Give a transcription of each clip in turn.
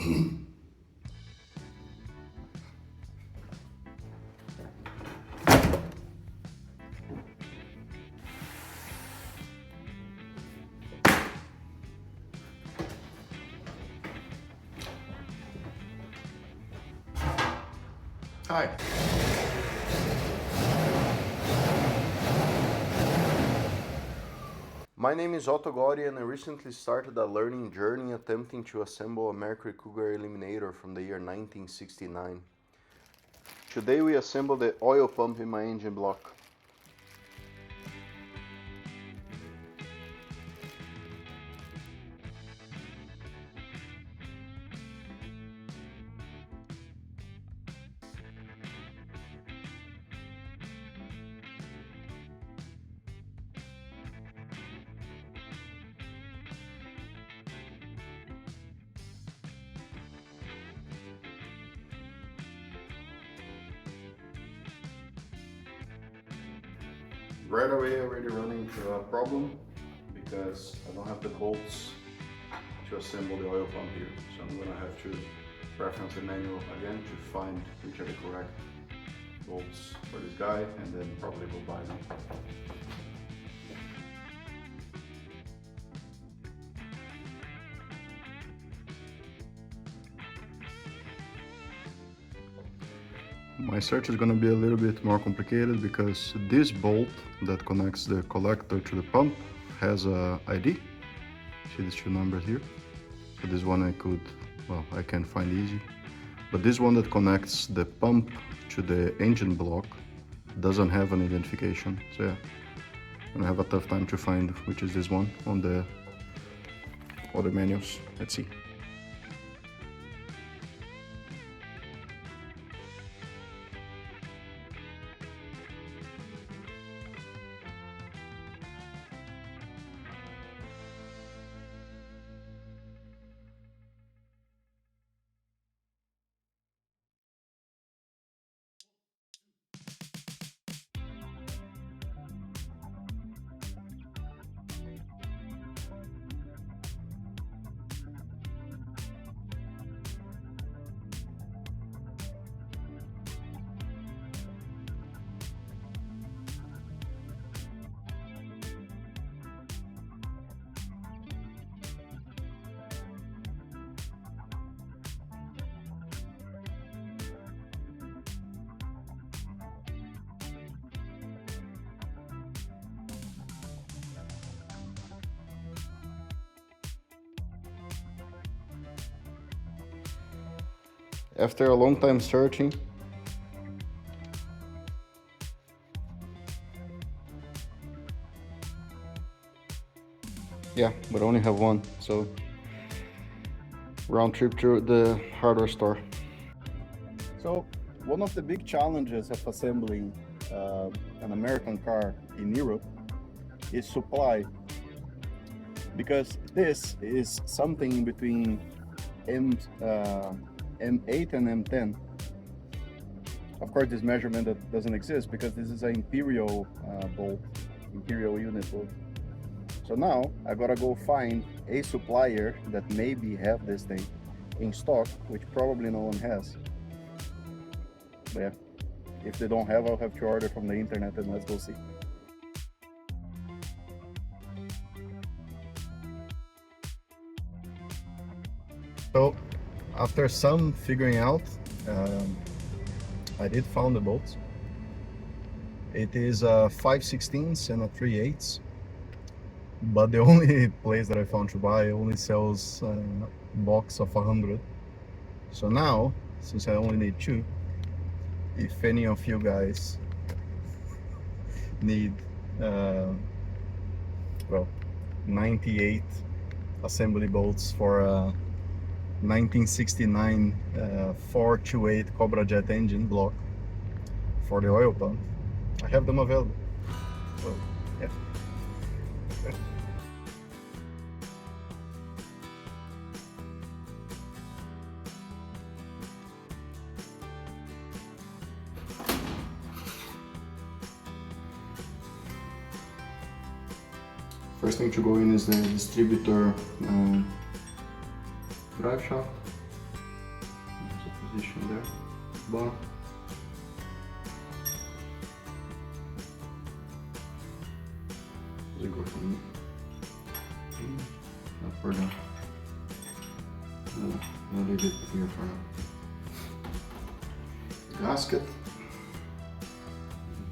Hi. My name is Otto Gori and I recently started a learning journey attempting to assemble a Mercury Cougar Eliminator from the year 1969. Today we assemble the oil pump in my engine block. Right away I already run into a problem because I don't have the bolts to assemble the oil pump here. So I'm gonna have to reference the manual again to find which are the correct bolts for this guy and then probably go buy them. My search is going to be a little bit more complicated because this bolt that connects the collector to the pump has a ID. See these two numbers here? So this one I can find easy. But this one that connects the pump to the engine block doesn't have an identification. So yeah, I'm gonna have a tough time to find which is this one on the other manuals. Let's see. After a long time searching, yeah, but I only have one, so round trip to the hardware store. So one of the big challenges of assembling an American car in Europe is supply, because this is something in between M8 and M10. Of course, this measurement that doesn't exist because this is an imperial bolt, imperial unit bolt. So now I gotta go find a supplier that maybe have this thing in stock, which probably no one has. But yeah, if they don't have, I'll have to order from the internet and let's go see. So after some figuring out, I did found the bolts. It is a 5/16 and a 3/8, but the only place that I found to buy only sells a box of 100. So now, since I only need 2, if any of you guys need 98 assembly bolts for a 1969 428 Cobra jet engine block for the oil pump, I have them available. So yeah. First thing to go in is the distributor drive shaft. position there, bottom. Does it go from up or down? No, I'll leave it here for now. Gasket.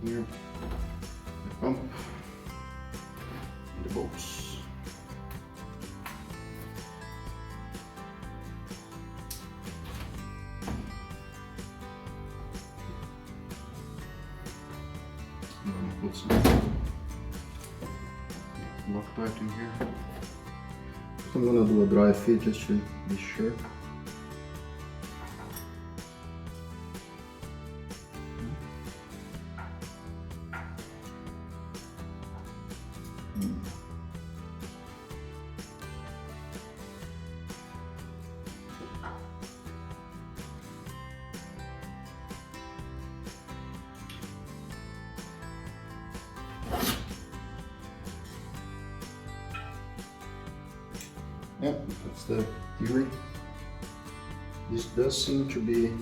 Here, the pump, and the bolts. I'm gonna put some Loctite in here. So I'm gonna do a dry fit just to be sure. Yep, that's the theory. This does seem to be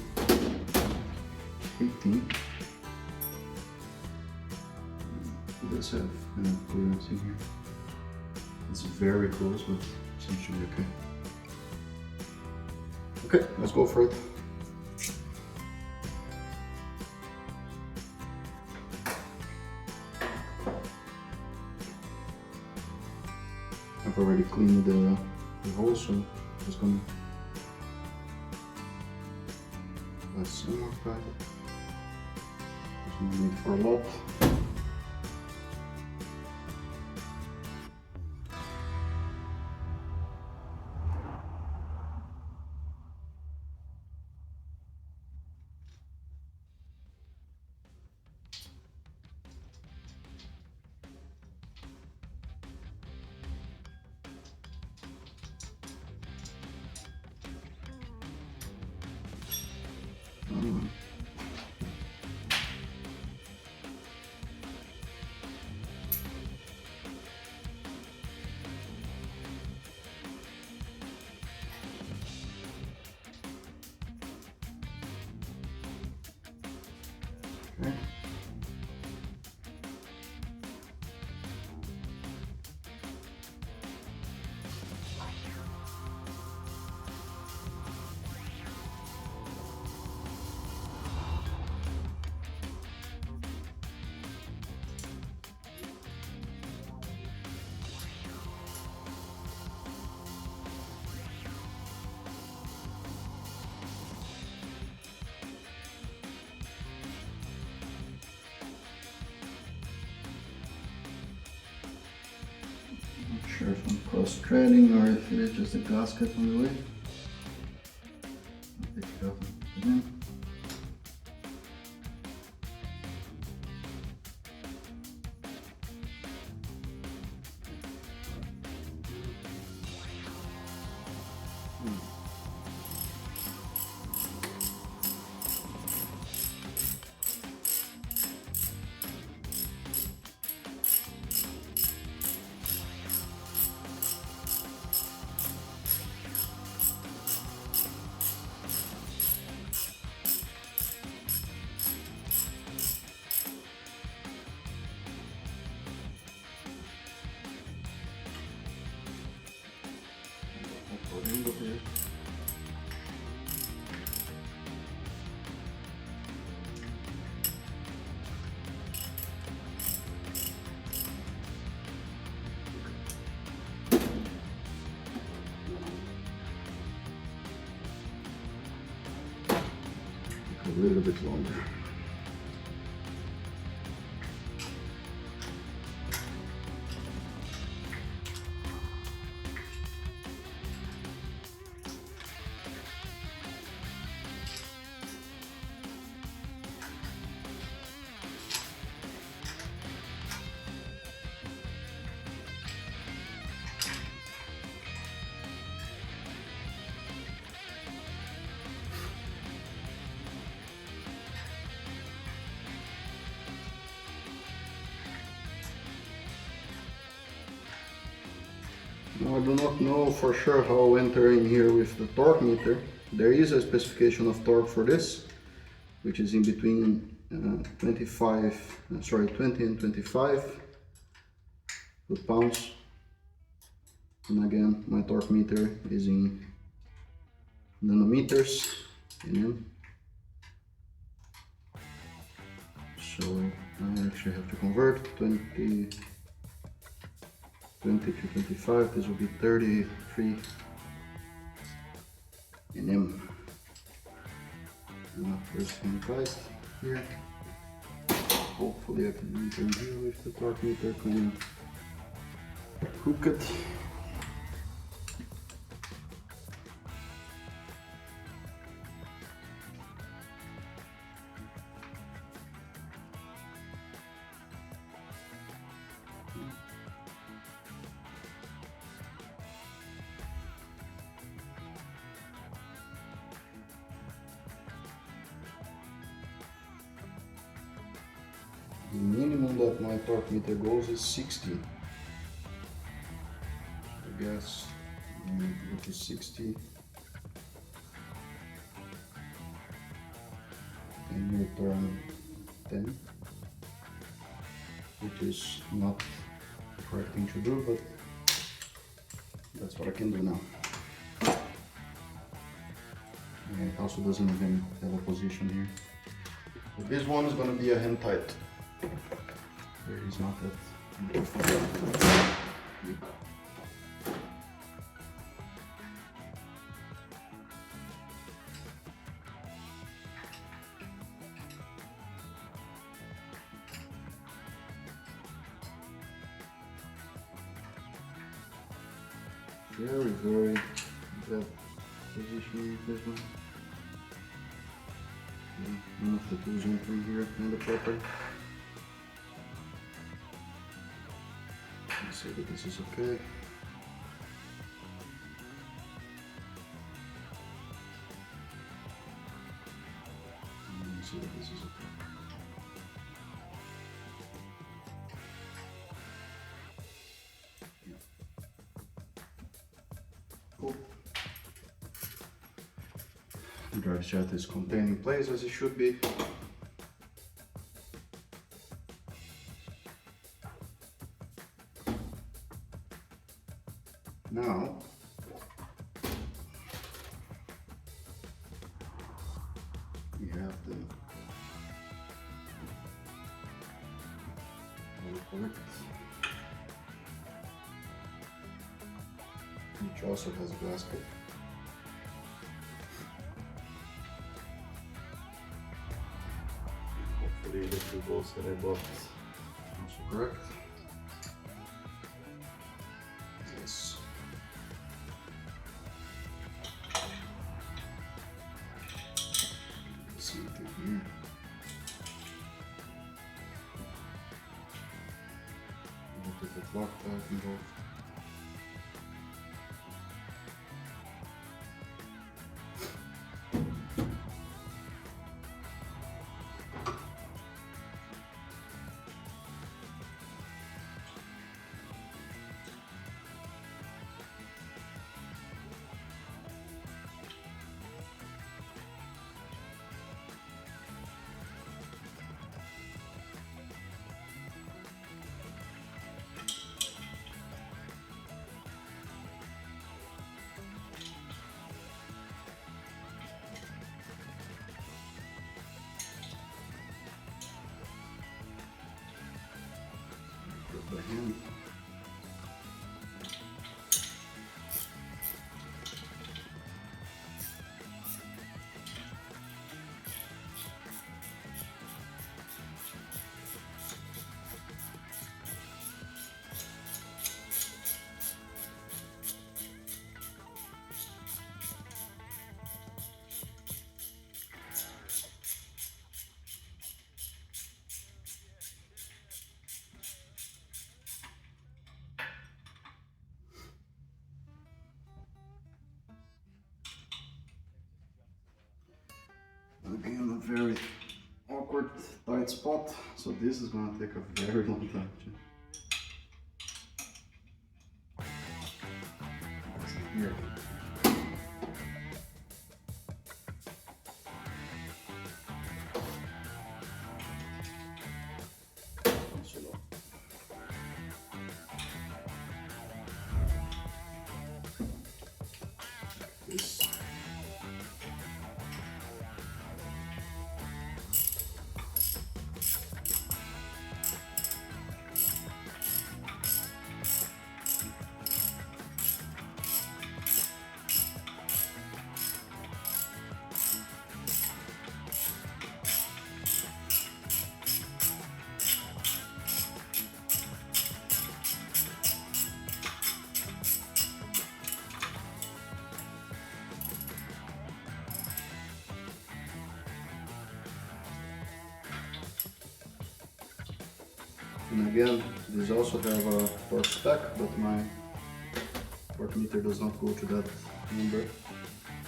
18. It does have enough clearance in here. It's very close, but seems to be okay. Okay, let's go for it. I've already cleaned the hole, so I'm just gonna add some more time. There's no need for a lot. Okay. Sure if I'm cross-threading or if it is just a gasket on the way. I'll pick it up and put it in. Over here. A little bit longer. Now I do not know for sure how I'll enter in here with the torque meter, There is a specification of torque for this, which is in between 20 and 25 foot-pounds. And again, my torque meter is in nanometers, nm. So I actually have to convert 20 to 25. This will be 33 nm. First hand tight here. Hopefully I can interview if the torque meter can hook it. The minimum that my torque meter goes is 60. I guess go to 60 and you turn 10, which is not the correct thing to do, but that's what I can do now. And it also doesn't even have a position here. But this one is going to be a hand tight. There is not that. Very bad position with this one. None of the tools entering here in the proper. Let's see that this is okay. Let's see that this is okay. Cool. The drive shaft is contained in place as it should be. Now, we have the correct, which also has a gasket. Hopefully the two bolts that I bought also correct. Yes. Same thing here. Look at the block back involved. The hand. Again, a very awkward tight spot, so this is going to take a very long time. Here. And again, these also have a torque spec, but my torque meter does not go to that number.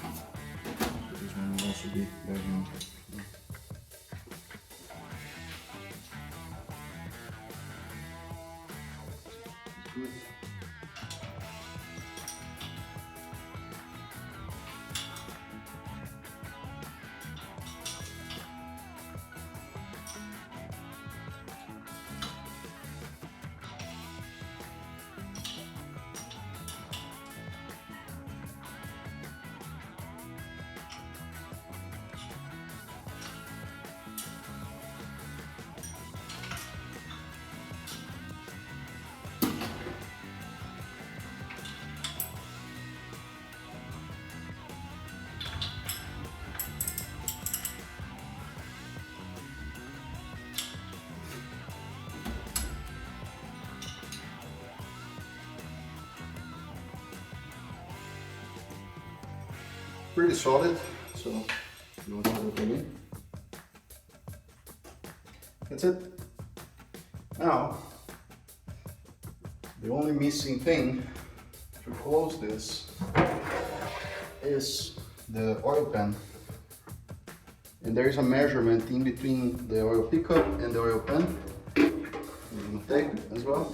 So this one will also be very good. Pretty solid, so you want to look at me. That's it. Now, the only missing thing to close this is the oil pan. And there is a measurement in between the oil pickup and the oil pan. I'm gonna take it as well.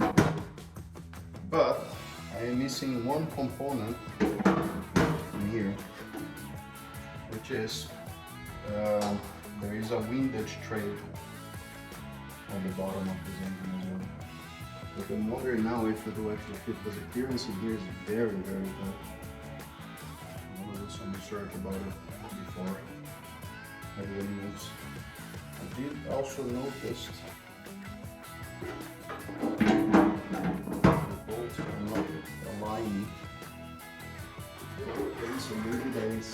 But I am missing one component in here, which is there is a windage tray on the bottom of this engine as well. But I'm wondering now if it will actually fit, because the clearance in here is very, very good. I'm gonna do some research about it before I do any moves. I did also notice the bolts are not aligning. Okay, so maybe there is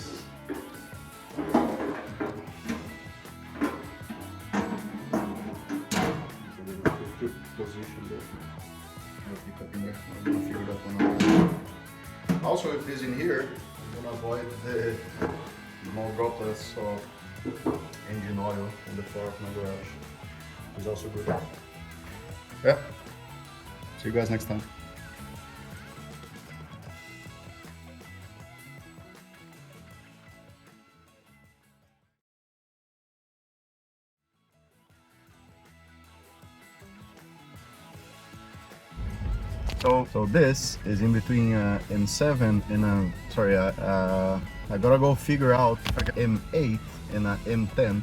position there. I'll pick up in there. I'm gonna figure that one out. Also, if it's in here, I'm gonna avoid the small droplets of engine oil on the floor of my garage. It's also good. Yeah. See you guys next time. So this is in between M7 and sorry, I gotta go figure out M8 and M10.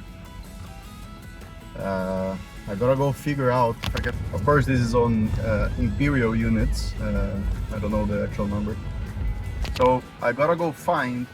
I gotta go figure out. Of course, this is on Imperial units. I don't know the actual number. So I gotta go find